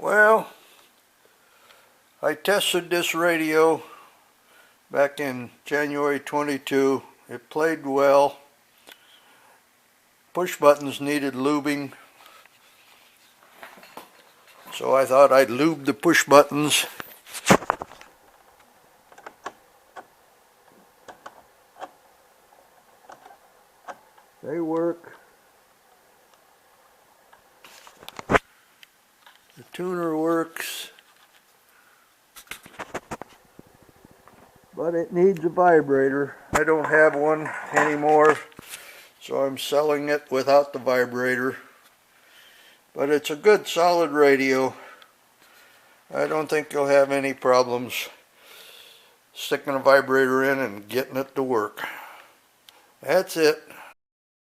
Well, I tested this radio back in January 22. It played well. Push buttons needed lubing, so I thought I'd lube the push buttons. They work. The tuner works, but it needs a vibrator. I don't have one anymore, so I'm selling it without the vibrator. But it's a good solid radio. I don't think you'll have any problems sticking a vibrator in and getting it to work. That's it.